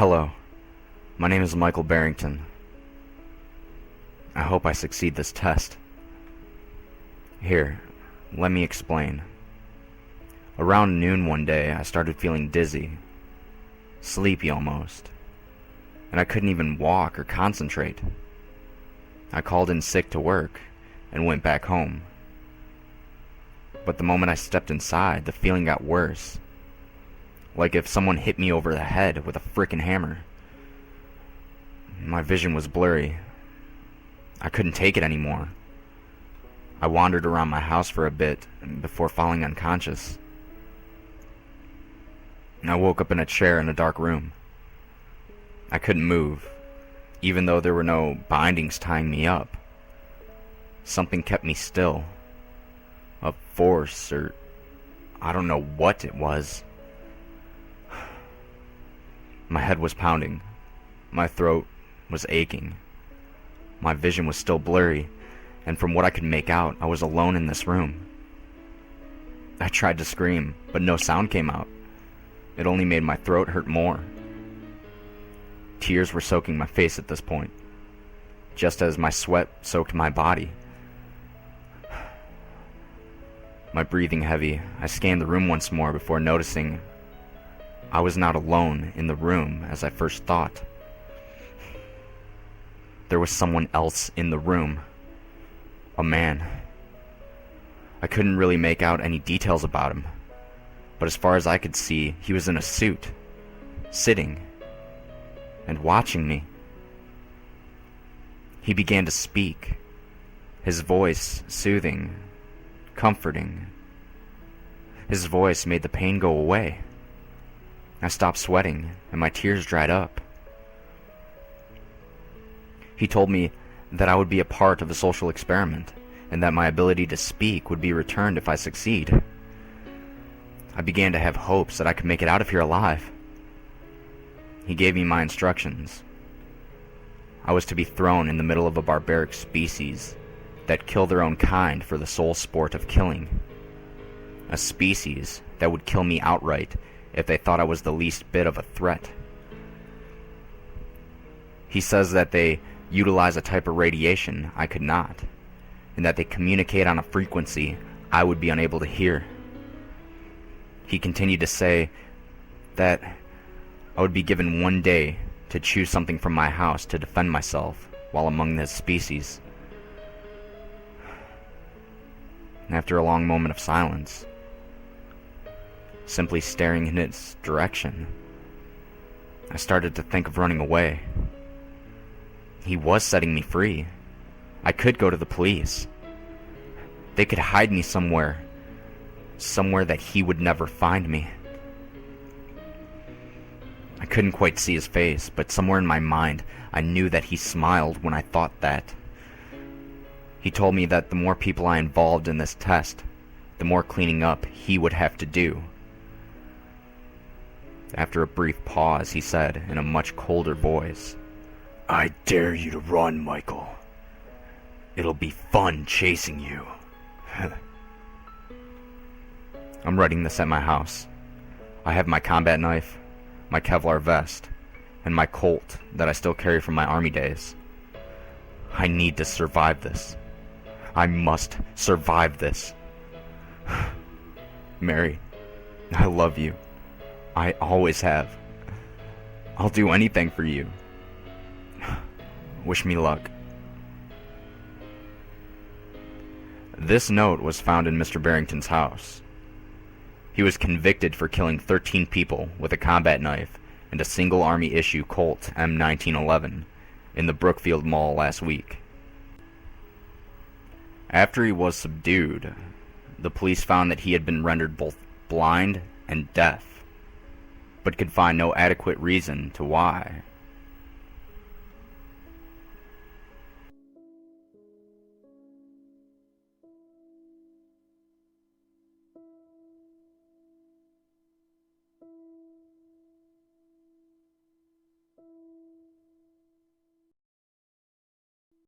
Hello, my name is Michael Barrington. I hope I succeed this test. Here, let me explain. Around noon one day, I started feeling dizzy, sleepy almost, and I couldn't even walk or concentrate. I called in sick to work and went back home. But the moment I stepped inside, the feeling got worse. Like if someone hit me over the head with a frickin' hammer. My vision was blurry. I couldn't take it anymore. I wandered around my house for a bit before falling unconscious. I woke up in a chair in a dark room. I couldn't move, even though there were no bindings tying me up. Something kept me still. A force, or I don't know what it was. My head was pounding. My throat was aching. My vision was still blurry, and from what I could make out, I was alone in this room. I tried to scream, but no sound came out. It only made my throat hurt more. Tears were soaking my face at this point, just as my sweat soaked my body. My breathing heavy, I scanned the room once more before noticing I was not alone in the room as I first thought. There was someone else in the room. A man. I couldn't really make out any details about him, but as far as I could see, he was in a suit, sitting, and watching me. He began to speak, his voice soothing, comforting. His voice made the pain go away. I stopped sweating, and my tears dried up. He told me that I would be a part of a social experiment, and that my ability to speak would be returned if I succeed. I began to have hopes that I could make it out of here alive. He gave me my instructions. I was to be thrown in the middle of a barbaric species that kill their own kind for the sole sport of killing. A species that would kill me outright if they thought I was the least bit of a threat. He says that they utilize a type of radiation I could not, and that they communicate on a frequency I would be unable to hear. He continued to say that I would be given 1 day to choose something from my house to defend myself while among this species. After a long moment of silence, simply staring in its direction, I started to think of running away. He was setting me free. I could go to the police. They could hide me somewhere that he would never find me. I couldn't quite see his face, but somewhere in my mind, I knew that he smiled when I thought that. He told me that the more people I involved in this test, the more cleaning up he would have to do. After a brief pause, he said in a much colder voice, "I dare you to run, Michael. It'll be fun chasing you." I'm writing this at my house. I have my combat knife, my Kevlar vest, and my Colt that I still carry from my army days. I need to survive this. I must survive this. Mary, I love you. I always have. I'll do anything for you. Wish me luck. This note was found in Mr. Barrington's house. He was convicted for killing 13 people with a combat knife and a single Army issue Colt M1911 in the Brookfield Mall last week. After he was subdued, the police found that he had been rendered both blind and deaf, but could find no adequate reason to why.